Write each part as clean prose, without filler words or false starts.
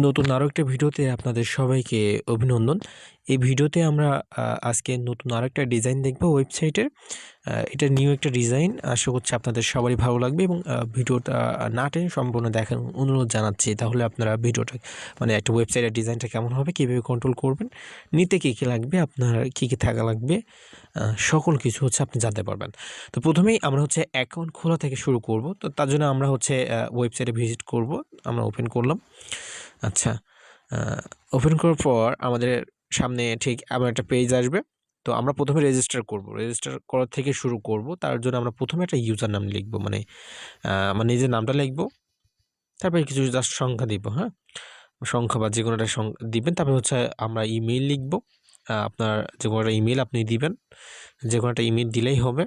নতুন আরো একটা ভিডিওতে আপনাদের সবাইকে অভিনন্দন। এই ভিডিওতে আমরা আজকে নতুন আরেকটা ডিজাইন দেখব ওয়েবসাইটের। এটা নিউ একটা ডিজাইন। আশা করছি আপনাদের সবারই ভালো লাগবে এবং ভিডিওটা না টেনে সম্পূর্ণ দেখার অনুরোধ জানাচ্ছি। তাহলে আপনারা ভিডিওটা মানে একটা ওয়েবসাইটের ডিজাইনটা কেমন হবে, কীভাবে কন্ট্রোল করবেন, নিতে কী কী লাগবে, আপনার কী কী থাকা লাগবে, সকল কিছু হচ্ছে আপনি জানতে পারবেন। তো প্রথমেই আমরা হচ্ছে অ্যাকাউন্ট খোলা থেকে শুরু করব। তো তার জন্য আমরা হচ্ছে ওয়েবসাইটে ভিজিট করব। আমরা ওপেন করলাম। আচ্ছা, ওপেন করার পর আমাদের সামনে ঠিক এমন একটা পেজ আসবে। তো আমরা প্রথমে রেজিস্টার করব। রেজিস্টার করার থেকে শুরু করব। তার জন্য আমরা প্রথমে একটা ইউজার নাম লিখব, মানে আমার নিজের নামটা লিখব, তারপরে কিছু জাস্ট সংখ্যা দিব। হ্যাঁ, সংখ্যা বা যে কোনো একটা দিবেন। তারপরে হচ্ছে আমরা ইমেইল লিখব। আপনার যে কোনো একটা ইমেইল আপনি দিবেন, যে কোনো একটা ইমেইল দিলেই হবে।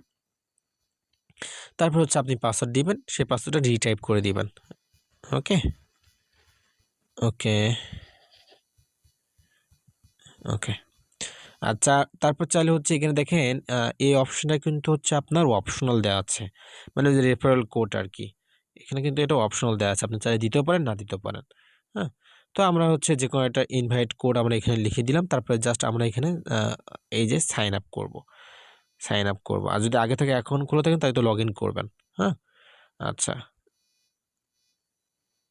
তারপর হচ্ছে আপনি পাসওয়ার্ড দিবেন, সেই পাসওয়ার্ডটা রিটাইপ করে দিবেন। ওকে ওকে ওকে আচ্ছা, তারপর চাইলে হচ্ছে এখানে দেখেন এই অপশনটা কিন্তু হচ্ছে আপনার অপশনাল দেওয়া আছে, মানে যে রেফারেল কোড আর কি। এখানে কিন্তু এটা অপশনাল দেওয়া আছে, আপনি চাইলে দিতেও পারেন, না দিতেও পারেন। হ্যাঁ, তো আমরা হচ্ছে যে কোনো একটা ইনভাইট কোড আমরা এখানে লিখে দিলাম। তারপরে জাস্ট আমরা এখানে এই যে সাইন আপ করব। আর যদি আগে থেকে অ্যাকাউন্ট খোলা থাকেন তাহলে তো লগ ইন করবেন। হ্যাঁ, আচ্ছা,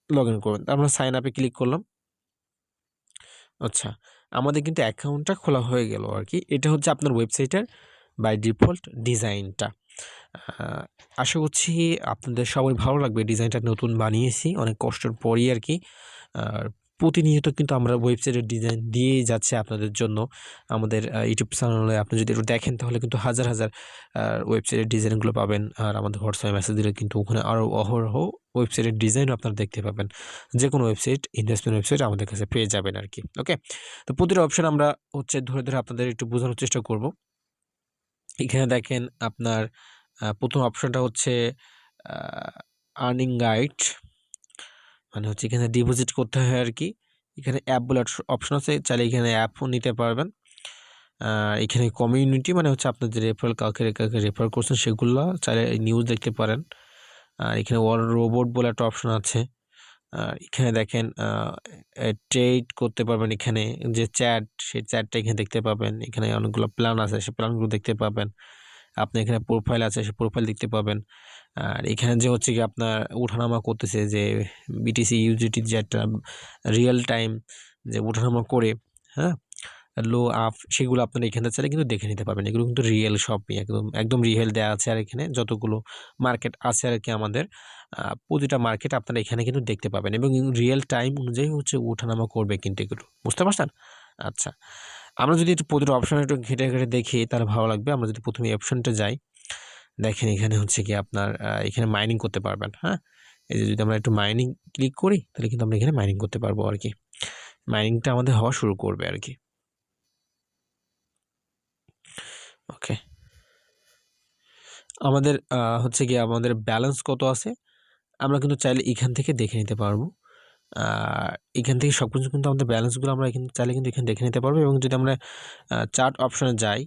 লগ ইন করবেন। আমরা সাইন আপে ক্লিক করলাম। আচ্ছা, আমাদের কিন্তু অ্যাকাউন্টটা খোলা হয়ে গেল আর কি। এটা হচ্ছে আপনার ওয়েবসাইটের বাই ডিফল্ট ডিজাইনটা। আশা করছি আপনাদের সবাই ভালো লাগবে। ডিজাইনটা নতুন বানিয়েছি অনেক কষ্টের পরই আর কি। আর প্রতিনিয়ত কিন্তু আমরা ওয়েবসাইটের ডিজাইন দিয়েই যাচ্ছে আপনাদের জন্য। আমাদের ইউটিউব চ্যানেলে আপনি যদি একটু দেখেন তাহলে কিন্তু হাজার হাজার ওয়েবসাইটের ডিজাইনগুলো পাবেন। আর আমাদের হোয়াটসঅ্যাপে মেসেজ দিলে কিন্তু ওখানে আরও অহরহ ওয়েবসাইটের ডিজাইনও আপনারা দেখতে পাবেন। যে কোনো ওয়েবসাইট, ইনভেস্টমেন্ট ওয়েবসাইট আমাদের কাছে পেয়ে যাবেন আর কি। ওকে, তো প্রতিটা অপশন আমরা হচ্ছে ধরে ধরে আপনাদের একটু বোঝানোর চেষ্টা করব। এখানে দেখেন আপনার প্রথম অপশনটা হচ্ছে আর্নিং গাইড, মানে হচ্ছে এখানে ডিপোজিট করতে হয় আর কি। এখানে অ্যাপ বলে অপশন আছে, চাইলে এখানে অ্যাপও নিতে পারবেন। এখানে কমিউনিটি মানে হচ্ছে আপনার যে রেফারেল কাউকে রেফার করছেন সেগুলো চাইলে নিউজ দেখতে পারেন। আর এখানে ওয়াল রোবট বলে একটা অপশন আছে। এখানে দেখেন ট্রেড করতে পারবেন। এখানে যে চ্যাট, সেই চ্যাটটা এখানে দেখতে পাবেন। এখানে অনেকগুলো প্ল্যান আছে, সেই প্ল্যানগুলো দেখতে পাবেন। আপনি এখানে প্রোফাইল আছে, সেই প্রোফাইল দেখতে পাবেন। আর এখানে যে হচ্ছে কি আপনার ওঠানামা করতেছে, যে বিটিসি ইউজিটি যেটা রিয়েল টাইম যে ওঠানামা করে, হ্যাঁ, লো আপ, সেগুলো আপনারা এখানে চাইলে কিন্তু দেখে নিতে পারবেন। এগুলো কিন্তু রিয়েল সবই, একদম একদম রিয়েল দেওয়া আছে। আর এখানে যতগুলো মার্কেট আছে আর কি আমাদের, প্রতিটা মার্কেট আপনারা এখানে কিন্তু দেখতে পাবেন এবং রিয়েল টাইম অনুযায়ী হচ্ছে ওঠানামা করবে কিন্তু এগুলো, বুঝতে পারছেন? আচ্ছা, আমরা যদি একটু প্রতিটা অপশন একটু ঘেটে ঘেটে দেখি তাহলে ভালো লাগবে। আমরা যদি প্রথমে অপশনটা যাই, দেখেন এখানে হচ্ছে কি আপনার এখানে মাইনিং করতে পারবেন। হ্যাঁ, এই যে যদি আমরা একটু মাইনিং ক্লিক করি তাহলে কিন্তু আমরা এখানে মাইনিং করতে পারবো আর কি। মাইনিংটা আমাদের হওয়া শুরু করবে আর কি। ওকে, আমাদের হচ্ছে গিয়ে আমাদের ব্যালেন্স কত আছে আমরা কিন্তু চাইলে এখান থেকে দেখে নিতে পারবো। এখান থেকে সব কিছু কিন্তু আমাদের ব্যালেন্সগুলো আমরা এখানে চাইলে কিন্তু এখানে দেখে নিতে পারবো। এবং যদি আমরা চার্ট অপশনে যাই,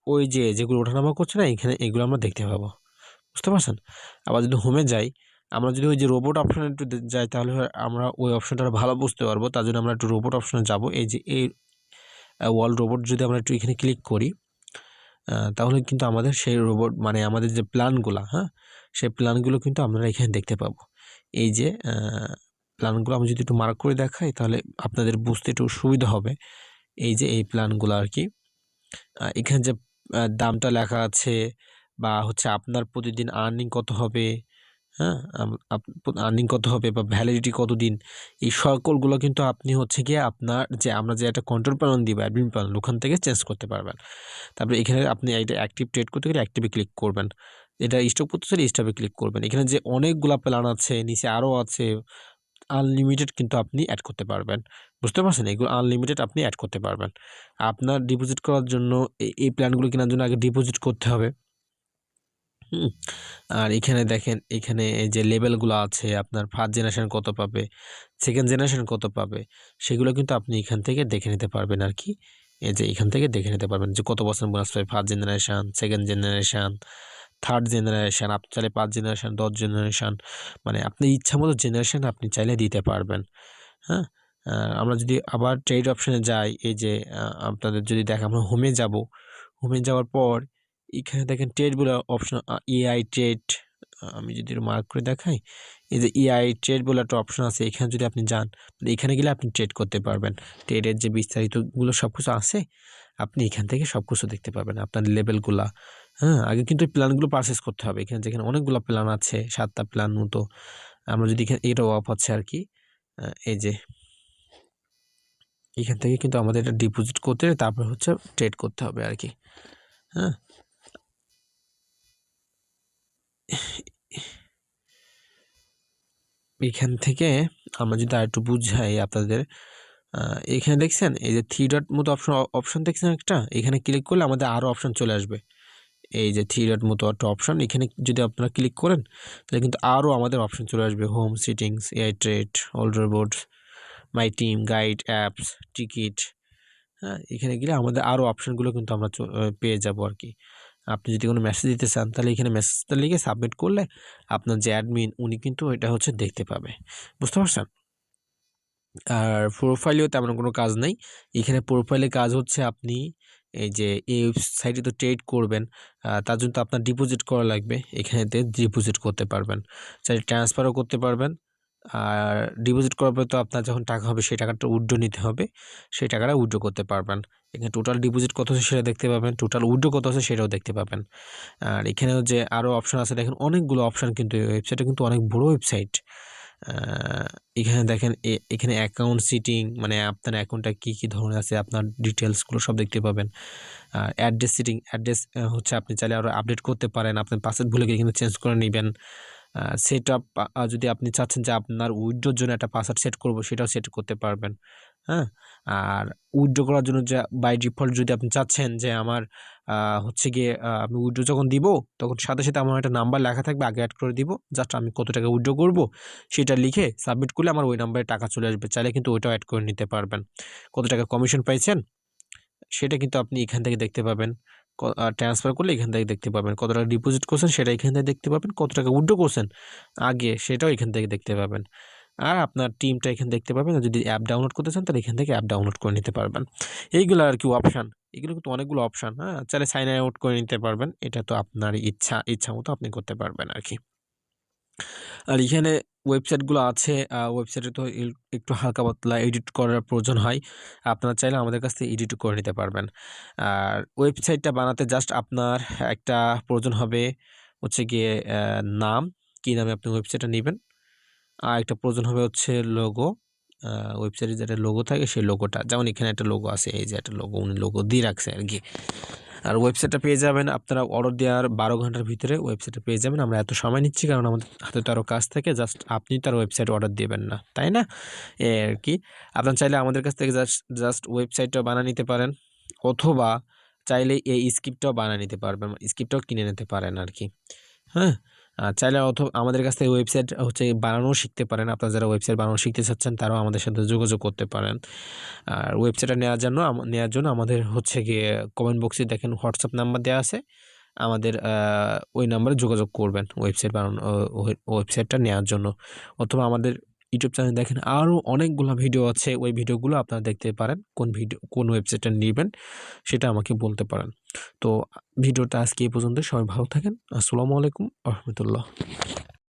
ওই যে যেগুলো ওঠানামা করছে না এখানে, এগুলো আমরা দেখতে পাবো, বুঝতে পারছেন? আবার যদি হোমে যাই, আমরা যদি ওই যে রোবট অপশনে একটু যাই তাহলে আমরা ওই অপশনটা ভালো বুঝতে পারবো। তার জন্য আমরা একটু রোবট অপশনে যাব। এই যে এই ওয়াল রোবট যদি আমরা একটু এখানে ক্লিক করি, তাহলে কিন্তু আমাদের সেই রোবট মানে আমাদের যে প্ল্যানগুলো, হ্যাঁ, সেই প্ল্যানগুলো কিন্তু আমরা এখানে দেখতে পাবো। এই যে প্ল্যানগুলো আমি যদি একটু মার্ক করে দেখাই তাহলে আপনাদের বুঝতে একটু সুবিধা হবে। এই যে এই প্ল্যানগুলো আর কি, এখানে যে দামটা লেখা আছে বা হচ্ছে আপনার প্রতিদিন আর্নিং কত হবে, হ্যাঁ, আর্নিং কত হবে বা ভ্যালিডিটি কতদিন, এই সকলগুলো কিন্তু আপনি হচ্ছে গিয়ে আপনার যে আমরা যে একটা কন্ট্রোল প্ল্যান দিব, অ্যাডমিন প্ল্যান, ওখান থেকে চেঞ্জ করতে পারবেন। তারপরে এখানে আপনি এটা অ্যাক্টিভ ট্রেড করতে গেলে অ্যাক্টিভে ক্লিক করবেন। এটা স্টপ করতে চাইলে স্টপে ক্লিক করবেন। এখানে যে অনেকগুলা প্ল্যান আছে, নিচে আরও আছে, আনলিমিটেড কিন্তু আপনি অ্যাড করতে পারবেন, বুঝতে পারছেন? এগুলো আনলিমিটেড আপনি অ্যাড করতে পারবেন। আপনার ডিপোজিট করার জন্য এই প্ল্যানগুলো কেনার জন্য আগে ডিপোজিট করতে হবে। আর এখানে দেখেন, এখানে এই যে লেভেলগুলো আছে, আপনার ফার্স্ট জেনারেশন কত পাবে, সেকেন্ড জেনারেশন কত পাবে, সেগুলো কিন্তু আপনি এখান থেকে দেখে নিতে পারবেন আর কি। এই যে এখান থেকে দেখে নিতে পারবেন যে কত পার্সেন্ট বোনাস পাবে first generation, second generation, third generation. আপনি চাইলে 5 জেনারেশন, 10 জেনারেশন, মানে আপনি ইচ্ছা মতো জেনারেশন আপনি চাইলে দিতে পারবেন। হ্যাঁ, আমরা যদি আবার ট্রেড অপশনে যাই, এই যে আপনাদের যদি দেখেন আমরা হোমে যাব, হোমে যাওয়ার পর এখানে দেখেন ট্রেডগুলো অপশন, এআই ট্রেড, আমি যদি মার্ক করে দেখাই, এই যে এআই ট্রেড বলে একটা অপশন আছে, এখানে যদি আপনি যান তাহলে এখানে গেলে আপনি ট্রেড করতে পারবেন। ট্রেডের যে বিস্তারিতগুলো সব কিছু আছে, আপনি এখান থেকে সব কিছু দেখতে পাবেন, আপনার লেভেলগুলা। হ্যাঁ, আগে কিন্তু এই প্ল্যানগুলো পারচেস করতে হবে। এখানে যেখানে অনেকগুলো প্ল্যান আছে, 7টা প্ল্যান মতো, আমরা যদি এখানে এটা অফ হচ্ছে আর কি, এই যে এখান থেকে কিন্তু আমাদের এটা ডিপোজিট করতে তারপর হচ্ছে ট্রেড করতে হবে আর কি। হ্যাঁ, এখান থেকে আমরা যদি আরেকটু বুঝাই আপনাদের, এখানে দেখছেন এই যে 3 ডট মতো অপশন দেখছেন একটা, এখানে ক্লিক করলে আমাদের আরও অপশন চলে আসবে। এই যে 3 ডট মতো একটা অপশন, এখানে যদি আপনারা ক্লিক করেন তাহলে কিন্তু আরও আমাদের অপশন চলে আসবে। Home, settings, AI trade, order board, my team, guide, apps, ticket. হ্যাঁ, এখানে গেলে আমাদের আরও অপশনগুলো কিন্তু আমরা পেয়ে যাব আর কি। আপনি যদি কোনো মেসেজ দিতে চান তাহলে এখানে মেসেজটা লিখে সাবমিট করলে আপনার যে অ্যাডমিন উনি কিন্তু এটা হচ্ছে দেখতে পাবে। বুঝতে পারছেন? আর প্রোফাইলেও তেমন কোনো কাজ নেই। এখানে প্রোফাইলে কাজ হচ্ছে আপনি এই যে এই ওয়েবসাইটে তো ট্রেড করবেন, তার জন্য তো আপনার ডিপোজিট করা লাগবে। এখানেতে ডিপোজিট করতে পারবেন, চাইলে ট্রান্সফারও করতে পারবেন। আর ডিপোজিট করার পরে তো আপনার যখন টাকা হবে সেই টাকাটা উইথড্র নিতে হবে, সেই টাকাটা উইথড্র করতে পারবেন। এখানে টোটাল ডিপোজিট কত আছে সেটা দেখতে পাবেন, টোটাল উইথড্র কত আছে সেটাও দেখতে পাবেন। আর এখানেও যে আরও অপশন আছে দেখেন, অনেকগুলো অপশন, কিন্তু এই ওয়েবসাইটটা কিন্তু অনেক বড় ওয়েবসাইট। এখানে দেখেন এখানে অ্যাকাউন্ট সিটিং, মানে আপনার অ্যাকাউন্টটা কী কী ধরনের আছে আপনার ডিটেলসগুলো সব দেখতে পাবেন। আর অ্যাড্রেস সিটিং, অ্যাড্রেস হচ্ছে আপনি চাইলে আরও আপডেট করতে পারেন, আপনার পাসওয়ার্ড ভুলে গিয়ে এখানে চেঞ্জ করে নেবেন। সেট আপ, যদি আপনি চাচ্ছেন যে আপনার উইথড্রোর জন্য একটা পাসওয়ার্ড সেট করব, সেটাও সেট করতে পারবেন। হ্যাঁ, আর উইথড্রো করার জন্য যে বাই ডিফল্ট যদি আপনি চাচ্ছেন যে আমার হচ্ছে গিয়ে আমি উইথড্রো যখন দিব তখন সাথে সাথে আমার একটা নাম্বার লেখা থাকবে, আগে অ্যাড করে দিব, জাস্ট আমি কত টাকা উইথড্রো করব সেটা লিখে সাবমিট করলে আমার ওই নাম্বারে টাকা চলে আসবে। চাইলে কিন্তু ওইটাও অ্যাড করে নিতে পারবেন। কত টাকা কমিশন পাইছেন সেটা কিন্তু আপনি এখান থেকে দেখতে পাবেন। ট্রান্সফার করলে এখান থেকে দেখতে পাবেন, কত টাকা ডিপোজিট করছেন সেটা এখান থেকে দেখতে পাবেন, কত টাকা উইথড্র করছেন আগে সেটাও এখান থেকে দেখতে পাবেন। আর আপনার টিমটা এখানে দেখতে পাবেন। যদি অ্যাপ ডাউনলোড করতে চান তাহলে এখান থেকে অ্যাপ ডাউনলোড করে নিতে পারবেন। এইগুলো আর কি অপশান, এগুলো কিন্তু অনেকগুলো অপশান। হ্যাঁ, চাইলে সাইন আউট করে নিতে পারবেন, এটা তো আপনার ইচ্ছা মতো আপনি করতে পারবেন আর কি। আর এখানে ওয়েবসাইটগুলো আছে, ওয়েবসাইটে তো একটু হালকা পাতলা এডিট করার প্রয়োজন হয়, আপনারা চাইলে আমাদের কাছ থেকে এডিট করে নিতে পারবেন। আর ওয়েবসাইটটা বানাতে জাস্ট আপনার একটা প্রয়োজন হবে হচ্ছে গিয়ে নাম, কী নামে আপনি ওয়েবসাইটটা নেবেন। আর একটা প্রয়োজন হবে হচ্ছে লোগো, ওয়েবসাইটে যেটা লোগো থাকে সেই লোগোটা, যেমন এখানে একটা লোগো আছে, এই যে একটা লোগো উনি লোগো দিয়ে রাখছে আর কি। আর ওয়েবসাইটটা পেয়ে যাবেন আপনারা অর্ডার দেওয়ার 12 ঘন্টার ভিতরে ওয়েবসাইটটা পেয়ে যাবেন। আমরা এত সময় নিচ্ছি কারণ আমাদের হাতে তো আরও কাজ থাকে, জাস্ট আপনি তার ওয়েবসাইট অর্ডার দেবেন না, তাই না? এই আর কি। আপনার চাইলে আমাদের কাছ থেকে জাস্ট ওয়েবসাইটটা বানিয়ে নিতে পারেন, অথবা চাইলে এই স্ক্রিপ্টটাও বানিয়ে নিতে পারবেন, স্ক্রিপ্টটাও কিনে নিতে পারেন আর কি। হ্যাঁ, চাইলে অথবা আমাদের কাছ থেকে ওয়েবসাইট হচ্ছে বানানো শিখতে পারেন। আপনারা যারা ওয়েবসাইট বানানো শিখতে চাচ্ছেন তারাও আমাদের সাথে যোগাযোগ করতে পারেন। আর ওয়েবসাইটটা নেওয়ার জন্য আমাদের হচ্ছে গিয়ে কমেন্ট বক্সে দেখেন হোয়াটসঅ্যাপ নাম্বার দেওয়া আছে, আমাদের ওই নাম্বারে যোগাযোগ করবেন ওয়েবসাইট বানানো, ওয়েবসাইটটা নেওয়ার জন্য। অথবা আমাদের ইউটিউব চ্যানেল দেখেন আরও অনেকগুলো ভিডিও আছে, ওই ভিডিওগুলো আপনারা দেখতে পারেন। কোন ওয়েবসাইটটা নেবেন সেটা আমাকে বলতে পারেন। তো ভিডিওটা আজকে এই পর্যন্ত, সবাই ভালো থাকেন। আসসালামু আলাইকুম রহমতুল্লাহ।